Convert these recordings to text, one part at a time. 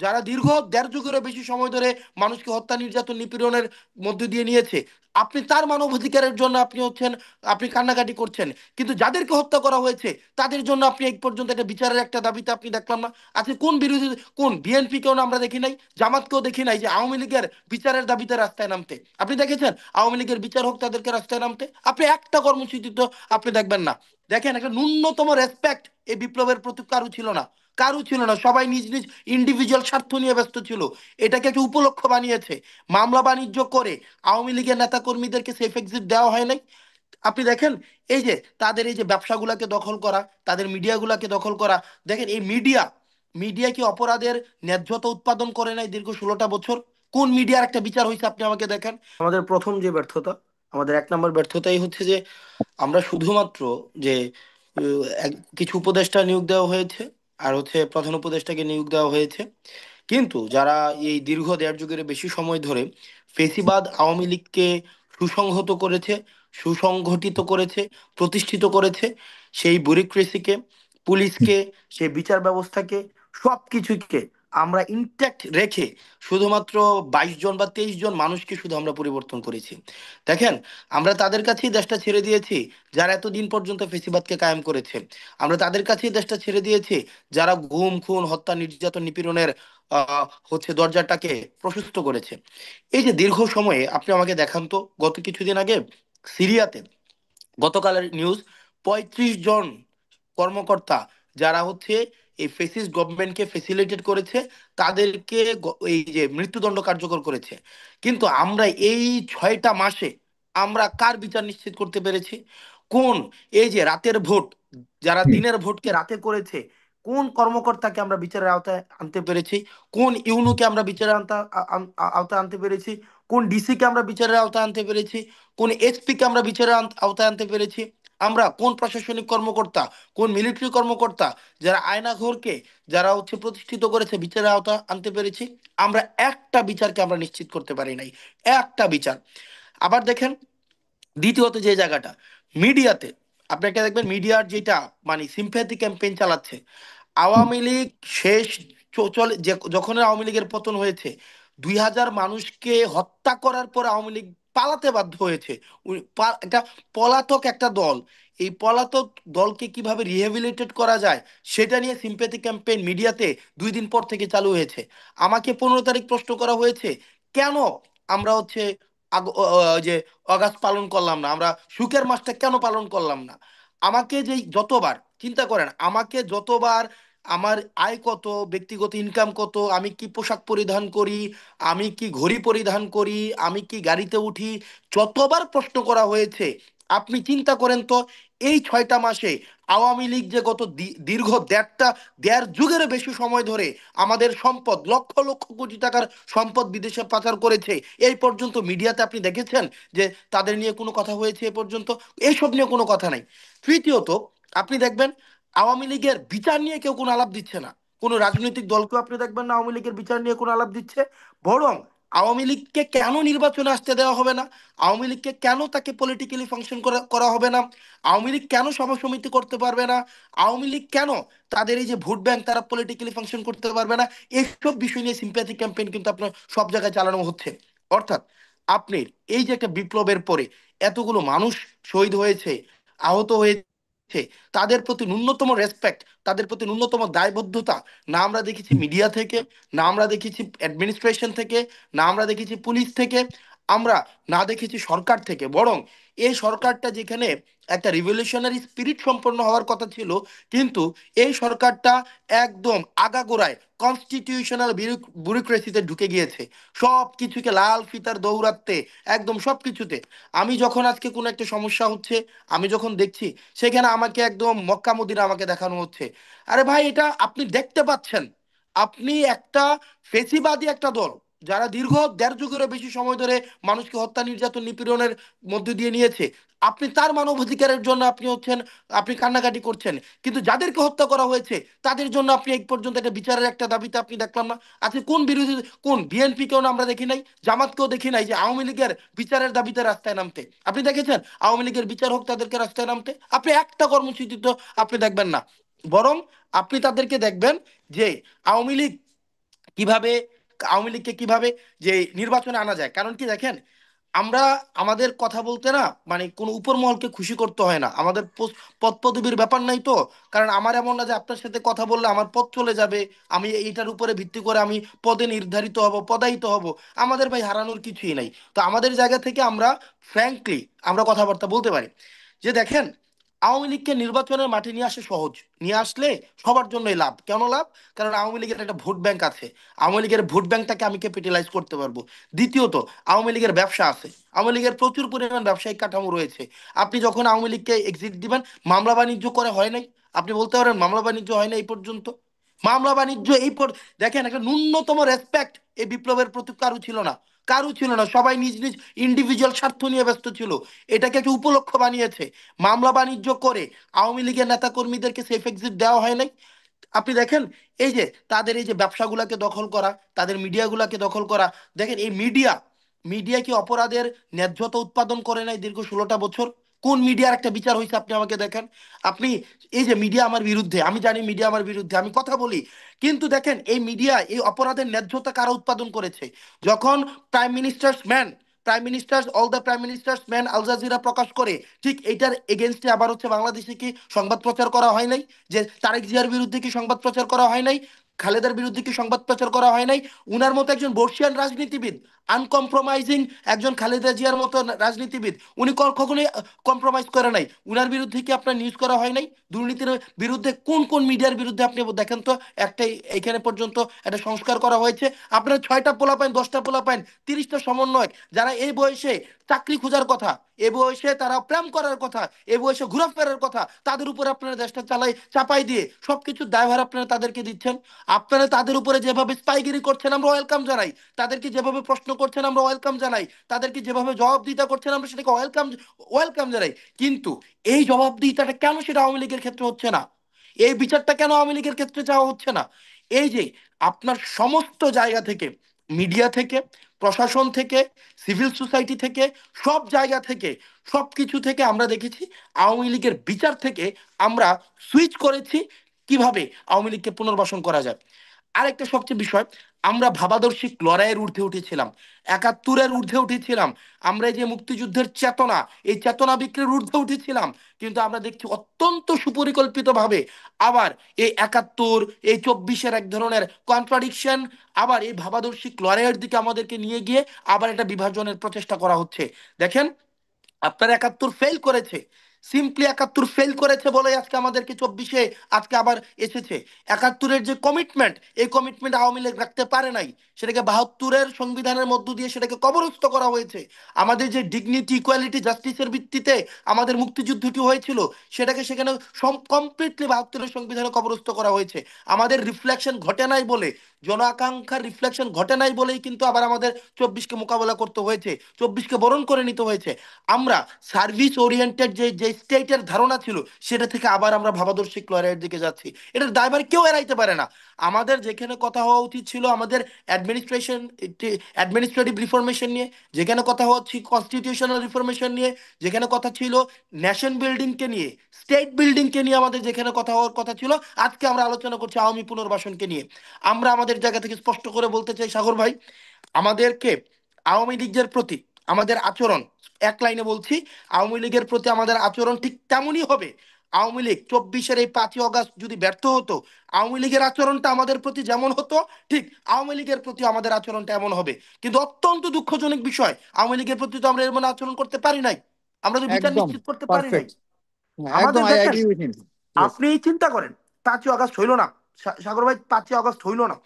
যারা দীর্ঘ দেড় যুগেরও বেশি সময় ধরে মানুষকে হত্যা নির্যাতন নিপীড়নের মধ্যে দিয়ে নিয়েছে, আপনি তার মানবাধিকারের জন্য আপনি হচ্ছেন, আপনি কান্নাকাটি করছেন। কিন্তু যাদেরকে হত্যা করা হয়েছে তাদের জন্য আপনি এই পর্যন্ত একটা বিচারের একটা দাবিতে আপনি দেখলাম না। আজকে কোন বিরোধী, কোন বিএনপিকেও আমরা দেখি নাই, জামাতকেও দেখি নাই যে আওয়ামী লীগের বিচারের দাবিতে রাস্তায় নামতে। আপনি দেখেছেন আওয়ামী লীগের বিচার হোক তাদেরকে রাস্তায় নামতে? আপনি একটা কর্মসূচি তো আপনি দেখবেন না। দেখেন, একটা ন্যূনতম রেসপেক্ট এই বিপ্লবের প্রতি কারু ছিল না, কারু ছিল না। সবাই নিজ নিজ ইন্ডিভিজুয়াল স্বার্থ নিয়ে ব্যস্ত ছিল। এটাকে একটা উপলক্ষ বানিয়েছে, মামলা বাণিজ্য করে আওয়ামী লীগের নেতা কর্মীদেরকে সেফ এক্সিট দেওয়া হয় নাই। আপনি দেখেন, এই যে তাদের এই যে ব্যবসাগুলোকে দখল করা, তাদের মিডিয়াগুলোকে দখল করা। দেখেন এই মিডিয়া, মিডিয়া কি অপরাধের ন্যায্যতা উৎপাদন করে নাই দীর্ঘ 16টা বছর? কোন মিডিয়ার একটা বিচার হয়েছে আপনি আমাকে দেখান। আমাদের প্রথম যে ব্যর্থতা, আমাদের 1 নম্বর ব্যর্থতাই হচ্ছে যে আমরা শুধুমাত্র যে কিছু উপদেষ্টা নিয়োগ দেওয়া হয়েছে, আর হচ্ছে প্রধান উপদেষ্টাকে নিয়োগ দেওয়া হয়েছে, কিন্তু যারা এই দীর্ঘ দেড় যুগের বেশি সময় ধরে ফেসিবাদ আওয়ামী লীগকে সুসংহত করেছে, সুসংগঠিত করেছে, প্রতিষ্ঠিত করেছে, সেই ব্যুরোক্রেসিকে, পুলিশকে, সেই বিচার ব্যবস্থাকে, সব কিছুকে আমরা ইনট্যাক্ট রেখে শুধুমাত্র 22 জন বা 23 জন মানুষকে শুধু আমরা পরিবর্তন করেছি। দেখেন, আমরা তাদের কাছেই দেশটা ছেড়ে দিয়েছি যারা এতদিন পর্যন্ত ফেসিবাদকে কায়েম করেছে। আমরা তাদের কাছেই দেশটা ছেড়ে দিয়েছি যারা গুম খুন হত্যা নির্যাতন নিপীড়নের হচ্ছে দরজাটাকে প্রশস্ত করেছে। এই যে দীর্ঘ সময়ে আপনি আমাকে দেখান তো, গত কিছুদিন আগে সিরিয়াতে, গতকালের নিউজ, 35 জন কর্মকর্তা যারা হচ্ছে এই ফেসিস্ট গভর্নমেন্টকে ফেসিলিটেট করেছে, তাদেরকে এই যে মৃত্যুদণ্ড কার্যকর করেছে। কিন্তু আমরা এই 6টা মাসে আমরা কার বিচার নিশ্চিত করতে পেরেছি? কোন, এই যে রাতের ভোট, যারা দিনের ভোটকে রাতে করেছে, কোন কর্মকর্তাকে আমরা বিচারের আওতায় আনতে পেরেছি? কোন ইউনুকে আমরা বিচারের আওতায় আনতে পেরেছি? কোন ডিসি কে আমরা বিচারের আওতায় আনতে পেরেছি? কোন এসপি কে আমরা বিচারের আওতায় আনতে পেরেছি? আমরা কোন প্রশাসনিক কর্মকর্তা, কোন মিলিটারি কর্মকর্তা, যারা আয়নাঘরকে যারা হচ্ছে প্রতিষ্ঠিত করেছে, বিচারের আওতা আনতে পেরেছি? আমরা একটা বিচারকে আমরা নিশ্চিত করতে পারি নাই, একটা বিচার। আবার দেখেন, দ্বিতীয়ত যে জায়গাটা, মিডিয়াতে, আপনি একটা দেখবেন মিডিয়ার যেটা মানে সিম্প্যাথি ক্যাম্পেইন চালাচ্ছে। আওয়ামী লীগ শেষ চলে যে, যখন আওয়ামী লীগের পতন হয়েছে, 2000 মানুষকে হত্যা করার পর আওয়ামী লীগ পালাতে বাধ্য হয়েছে। একটা পলাতক একটা দল, এই পলাতক দলকে কিভাবে রিহেবিলিটেট করা যায় সেটা নিয়ে সিম্প্যাথি ক্যাম্পেইন মিডিয়াতে 2 দিন পর থেকে চালু হয়েছে। আমাকে 15 তারিখ প্রশ্ন করা হয়েছে, কেন আমরা হচ্ছে যে অগাস্ট পালন করলাম না, আমরা সুখের মাসটা কেন পালন করলাম না। আমাকে যে যতবার, চিন্তা করেন, আমাকে যতবার, আমার আয় কত, ব্যক্তিগত ইনকাম কত, আমি কি পোশাক পরিধান করি, আমি কি ঘড়ি পরিধান করি, আমি কি গাড়িতে উঠি, যতবার প্রশ্ন করা হয়েছে। আপনি চিন্তা করেন তো, এই 6টা মাসে আওয়ামী লীগ যে গত দীর্ঘ দেড় যুগের বেশি সময় ধরে আমাদের সম্পদ, লক্ষ লক্ষ কোটি টাকার সম্পদ বিদেশে পাচার করেছে, এই পর্যন্ত মিডিয়াতে আপনি দেখেছেন যে তাদের নিয়ে কোনো কথা হয়েছে? এ পর্যন্ত এইসব নিয়ে কোনো কথা নাই। তৃতীয়ত, আপনি দেখবেন আওয়ামী লীগের বিচার নিয়ে কেউ কোনো আলাপ দিচ্ছে না। কোনো রাজনৈতিক দলকেও আপনি দেখবেন না আওয়ামী লীগের বিচার নিয়ে কোনো আলাপ দিচ্ছে। বরং আওয়ামী লীগকে কেন নির্বাচনে আসতে দেওয়া হবে না, আওয়ামী লীগকে কেন তাকে পলিটিক্যালি ফাংশন করা করা হবে না, আওয়ামী লীগ কেন সভা সমিতি করতে পারবে না, আওয়ামী লীগ কেন তাদের এই যে ভোট ব্যাংক তারা পলিটিক্যালি ফাংশন করতে পারবে না, এইসব বিষয় নিয়ে সিম্প্যাথি ক্যাম্পেইন কিন্তু আপনার সব জায়গায় চালানো হচ্ছে। অর্থাৎ আপনি এই যে একটা বিপ্লবের পরে এতগুলো মানুষ শহীদ হয়েছে, আহত হয়েছে, তাদের প্রতি ন্যূনতম রেসপেক্ট, তাদের প্রতি ন্যূনতম দায়বদ্ধতা না আমরা দেখেছি মিডিয়া থেকে, না আমরা দেখেছি অ্যাডমিনিস্ট্রেশন থেকে, না আমরা দেখেছি পুলিশ থেকে, আমরা না দেখেছি সরকার থেকে। বরং এই সরকারটা যেখানে একটা রিভলিউশনারি স্পিরিট সম্পন্ন হওয়ার কথা ছিল, কিন্তু এই সরকারটা একদম আগাগোড়ায় কনস্টিটিউশনাল ব্যুরোক্রেসিতে ঢুকে গিয়েছে। সব কিছুকে লাল ফিতার দৌরাত্মে, একদম সব কিছুতে। আমি যখন আজকে কোনো একটা সমস্যা হচ্ছে, আমি যখন দেখছি, সেখানে আমাকে একদম মক্কা মদিনা আমাকে দেখানো হচ্ছে। আরে ভাই, এটা আপনি দেখতে পাচ্ছেন, আপনি একটা ফেসিবাদী একটা দল যারা দীর্ঘ দেড় যুগেরও বেশি সময় ধরে মানুষকে হত্যা নির্যাতন নিপীড়নের মধ্যে দিয়ে নিয়েছে, আপনি তার মানবাধিকারের জন্য আপনি হচ্ছেন, আপনি কান্নাকাটি করছেন। কিন্তু যাদেরকে হত্যা করা হয়েছে তাদের জন্য আপনি এই পর্যন্ত একটা বিচারের একটা দাবিতে আপনি দেখলাম না। আজকে কোন বিরোধী, কোন বিএনপিকেও আমরা দেখি নাই, জামাতকেও দেখি নাই যে আওয়ামী লীগের বিচারের দাবিতে রাস্তায় নামতে। আপনি দেখেছেন আওয়ামী লীগের বিচার হোক তাদেরকে রাস্তায় নামতে? আপনি একটা কর্মসূচি তো আপনি দেখবেন না। বরং আপনি তাদেরকে দেখবেন যে আওয়ামী লীগ কিভাবে আওয়ামী লীগকে কিভাবে যে নির্বাচনে আনা যায়। কারণ কি দেখেন, আমরা আমাদের কথা বলতে না মানে কোনো উপর মহলকে খুশি করতে হয় না, আমাদের পদ পদবীর ব্যাপার নাই তো। কারণ আমার এমন না যে আপনার সাথে কথা বললে আমার পদ চলে যাবে, আমি এইটার উপরে ভিত্তি করে আমি পদে নির্ধারিত হব, পদায়িত হব। আমাদের ভাই হারানোর কিছুই নাই। তো আমাদের জায়গা থেকে আমরা ফ্র্যাঙ্কলি আমরা কথাবার্তা বলতে পারি যে দেখেন, আওয়ামী লীগকে নির্বাচনের মাঠে নিয়ে আসে সহজ, নিয়ে আসলে সবার জন্যই লাভ। কেন লাভ? কারণ আওয়ামী লীগের একটা ভোট ব্যাংক আছে, আওয়ামী লীগের ভোট ব্যাংকটাকে আমি ক্যাপিটালাইজ করতে পারবো। দ্বিতীয়ত, আওয়ামী লীগের ব্যবসা আছে, আওয়ামী লীগের প্রচুর পরিমাণ ব্যবসায়িক কাঠামো রয়েছে। আপনি যখন আওয়ামী লীগকে এক্সিট দিবেন, মামলা বাণিজ্য করে হয় নাই? আপনি বলতে পারেন মামলা বাণিজ্য হয় না এই পর্যন্ত? মামলা বাণিজ্য দেখেন, একটা ন্যূনতম রেসপেক্ট এই বিপ্লবের প্রতি কারু ছিল না, কারু ছিল না। সবাই নিজ নিজ ইন্ডিভিজুয়াল স্বার্থ নিয়ে ব্যস্ত ছিল। এটাকে একটা উপলক্ষ বানিয়েছে। মামলা বাণিজ্য করে আওয়ামী লীগের নেতা কর্মীদেরকে সেফ এক্সিট দেওয়া হয় নাই। আপনি দেখেন, এই যে তাদের এই যে ব্যবসাগুলোকে দখল করা, তাদের মিডিয়াগুলোকে দখল করা, দেখেন এই মিডিয়া, মিডিয়া কি অপরাধের ন্যায্যতা উৎপাদন করে নাই দীর্ঘ 16টা বছর? কোন মিডিয়ার একটা বিচার হয়েছে আপনি আমাকে দেখান। আপনি এই যে মিডিয়া আমার বিরুদ্ধে, আমি জানি মিডিয়া আমার বিরুদ্ধে, আমি কথা বলি, কিন্তু দেখেন এই মিডিয়া এই অপরাধের ন্যায্যতা কারা উৎপাদন করেছে? যখন prime minister's man, prime minister's all the prime minister's man Al Jazeera প্রকাশ করে, ঠিক এইটার এগেনস্টে আবার হচ্ছে বাংলাদেশে কি সংবাদ প্রচার করা হয় নাই? যে তারেক জিয়ার বিরুদ্ধে কি সংবাদ প্রচার করা হয় নাই? খালেদার বিরুদ্ধে কি সংবাদ প্রচার করা হয় নাই? উনার মতো একজন বর্ষিয়ান রাজনীতিবিদ, আনকম্প্রোমাইজিং একজন খালেদা জিয়ার মতো রাজনীতিবিদ, উনি কখনোই কম্প্রোমাইজ করে নাই। উনার বিরুদ্ধে কি আপনার নিউজ করা হয় নাই? দুর্নীতির বিরুদ্ধে কোন কোন মিডিয়ার বিরুদ্ধে আপনি দেখেন তো একটাই এখানে পর্যন্ত একটা সংস্কার করা হয়েছে? আপনার 6টা পোলা পাইন, 10টা পোলা পাইন, 30টা সমন্বয়ক, যারা এই বয়সে চাকরি খোঁজার কথা, এ বয়সে তারা প্রেম করার কথা, এ বয়সে ঘোরাফেরার কথা, তাদের উপরে আপনারা দেশটা চাপাই দিয়ে সবকিছুর দায়ভার আপনারা তাদেরকে দিচ্ছেন। আপনারা তাদের উপরে যেভাবে স্পাইগিরি করছেন আমরা ওয়েলকাম জানাই, তাদেরকে যেভাবে প্রশ্ন করছেন আমরা ওয়েলকাম জানাই, তাদেরকে যেভাবে জবাবদিহিতা করছেন আমরা সেটাকে ওয়েলকাম ওয়েলকাম জানাই। কিন্তু এই জবাবদিহিতাটা কেন সেটা আওয়ামী লীগের ক্ষেত্রে হচ্ছে না? এই বিচারটা কেন আওয়ামী লীগের ক্ষেত্রে চাওয়া হচ্ছে না? এই যে আপনার সমস্ত জায়গা থেকে, মিডিয়া থেকে, প্রশাসন থেকে, সিভিল সোসাইটি থেকে, সব জায়গা থেকে, সব কিছু থেকে আমরা দেখেছি আওয়ামী লীগের বিচার থেকে আমরা সুইচ করেছি কিভাবে আওয়ামী লীগকে পুনর্বাসন করা যায়। আরেকটা সবচেয়ে বিষয়, আমরা ভাবাদর্শিক লড়াইয়ের ঊর্ধ্বে উঠেছিলাম, 71-এর ঊর্ধ্বে উঠেছিলাম, আমরা এই যে মুক্তিযুদ্ধের চেতনা, এই চেতনা বিক্রির ঊর্ধ্বে উঠেছিলাম। কিন্তু আমরা দেখছি অত্যন্ত সুপরিকল্পিতভাবে আবার এই 71, এই 24-এর এক ধরনের কন্ট্রাডিকশন, আবার এই ভাবাদর্শিক লড়াইয়ের দিকে আমাদেরকে নিয়ে গিয়ে আবার একটা বিভাজনের প্রচেষ্টা করা হচ্ছে। দেখেন, আপনার 71 ফেল করেছে, সিম্পলি 71 ফেল করেছে বলে আজকে আমাদেরকে 24-এ আজকে আবার এসেছে। 71-এর যে কমিটমেন্ট, এই কমিটমেন্ট আওয়ামী লীগ রাখতে পারে নাই, সেটাকে 72-এর সংবিধানের মধ্য দিয়ে সেটাকে কবরস্থ করা হয়েছে। আমাদের যে ডিগনিটি, ইকুয়ালিটি, জাস্টিসের ভিত্তিতে আমাদের মুক্তিযুদ্ধটি হয়েছিল, সেটাকে সেখানে কমপ্লিটলি 72-এর সংবিধানে কবরস্থ করা হয়েছে। আমাদের রিফ্লেকশন ঘটে নাই বলে, জন আকাঙ্ক্ষার রিফ্লেকশন ঘটে নাই বলেই কিন্তু আবার আমাদের 24-কে মোকাবেলা করতে হয়েছে, 24-কে বরণ করে নিতে হয়েছে। আমরা সার্ভিস ওরিয়েন্টেড যে যে স্টেটের ধারণা ছিল, সেটা থেকে আবার আমরা ভাবাদর্শিক লড়াইয়ের দিকে যাচ্ছি। এটার দায়ভার কেউ এড়াইতে পারে না। আমাদের যেখানে কথা হওয়া উচিত ছিল আমাদের অ্যাডমিনিস্ট্রেশন, অ্যাডমিনিস্ট্রেটিভ রিফরমেশন নিয়ে, যেখানে কথা হচ্ছে কনস্টিটিউশনাল রিফরমেশন নিয়ে, যেখানে কথা ছিল নেশন বিল্ডিংকে নিয়ে, স্টেট বিল্ডিংকে নিয়ে আমাদের যেখানে কথা হওয়ার কথা ছিল, আজকে আমরা আলোচনা করছি আওয়ামী পুনর্বাসনকে নিয়ে। আমরা আমাদের জায়গা থেকে স্পষ্ট করে বলতে চাই সাগর ভাই, আমাদেরকে আওয়ামী লীগের প্রতি আমাদের আচরণ, এক লাইনে বলছি, আওয়ামী লীগের প্রতি আমাদের আচরণ ঠিক তেমনই হবে। আওয়ামী লীগ 24-এর এই 5ই আগস্ট যদি ব্যর্থ হতো, আওয়ামী লীগের আচরণটা আমাদের প্রতি যেমন হতো, ঠিক আওয়ামী লীগের প্রতি আমাদের আচরণটা এমন হবে। কিন্তু অত্যন্ত দুঃখজনক বিষয়, আওয়ামী লীগের প্রতি তো আমরা এর মানে আচরণ করতে পারি নাই, আমরা তো বিচার একদম নিশ্চিত করতে পারি নাই। পারফেক্ট। একদম, আমাদের আই দেখেন, এগ্রি উইথ হিম। ইয়েস। আপনি চিন্তা করেন, 5ই আগস্ট হইল না, সাগর ভাই, 5ই আগস্ট হইল না,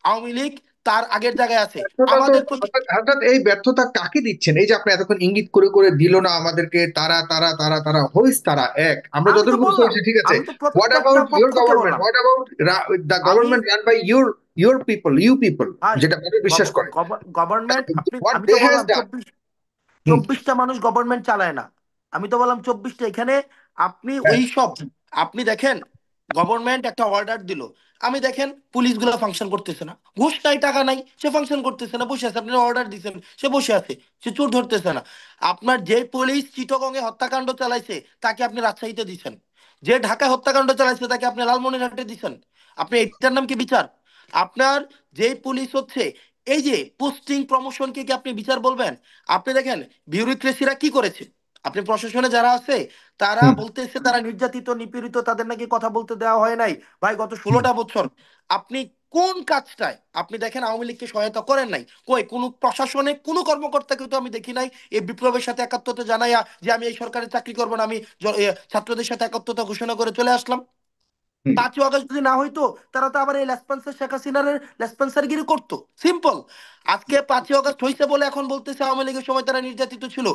আওয়ামী লীগ তার আগের জায়গায় আছে। ব্যর্থতা তো আমাদের প্রতি, অর্থাৎ এই ব্যর্থতা কাকে দিচ্ছেন? এই যে আপনি এতক্ষণ ইঙ্গিত করে করে দিল না আমাদেরকে, তারা তারা তারা তারা হইস তারা এক, আমরা আমি তো যতটুকু বুঝতে বললাম, পারছি ঠিক আছে। আমি তো হোয়াট প্রত্যেকটা অ্যাবাউট ইউর পক্ষকে গভর্নমেন্ট, বললাম। হোয়াট অ্যাবাউট দ্য আমি government run by your your people, you people, ভাই, যেটা মানুষ বিশ্বাস করে? গভর্নমেন্ট, হোয়াট আমি দে তো হ্যাজ বললাম ডান। 24টা মানুষ গভর্নমেন্ট চালায় না। আমি তো বললাম 24টা এখানে, আপনি ওই সব, আপনি দেখেন গভর্নমেন্ট একটা অর্ডার দিল, আমি দেখেন পুলিশগুলো ফাংশন করতেছে না, ঘুষ নাই টাকা নাই, সে ফাংশন করতেছে না, বসে আছে। আপনি অর্ডার দিচ্ছেন, সে বসে আছে, সে চোর ধরতেছে না। আপনার যে পুলিশ চিটগঙ্গে হত্যাকাণ্ড চালাইছে তাকে আপনি রাজশাহীতে দিচ্ছেন, যে ঢাকায় হত্যাকাণ্ড চালাইছে তাকে আপনি লালমনিরহাটে দিচ্ছেন। আপনি এটার নাম কি বিচার? আপনার যেই পুলিশ হচ্ছে, এই যে পোস্টিং প্রমোশনকে কি আপনি বিচার বলবেন? আপনি দেখেন বিউরোক্রেসিরা কি করেছে, আপনি প্রশাসনে যারা আছে তারা হুম বলতেছে তারা নির্যাতিত নিপীড়িত, তাদের নাকি কথা বলতে দেওয়া হয় নাই। ভাই গত হুম 16টা বছর আপনি কোন কাজটায় আপনি দেখেন আওয়ামী লীগকে সহায়তা করেন নাই? কই কোন প্রশাসনে কোন কর্মকর্তাকে তো আমি দেখি নাই এই বিপ্লবের সাথে একাত্মতা জানাইয়া যে আমি এই সরকারের চাকরি করবো না, আমি ছাত্রদের সাথে একাত্মতা ঘোষণা করে চলে আসলাম। হুম 5ই আগস্ট যদি না হইতো, তারা তো আবার এই লেসপন্সার শেখ হাসিনার লেসপন্সারগিরি করতো। সিম্পল। আজকে 5ই আগস্ট হয়েছে বলে এখন বলতেছে আওয়ামী লীগের সময় তারা নির্যাতিত ছিল।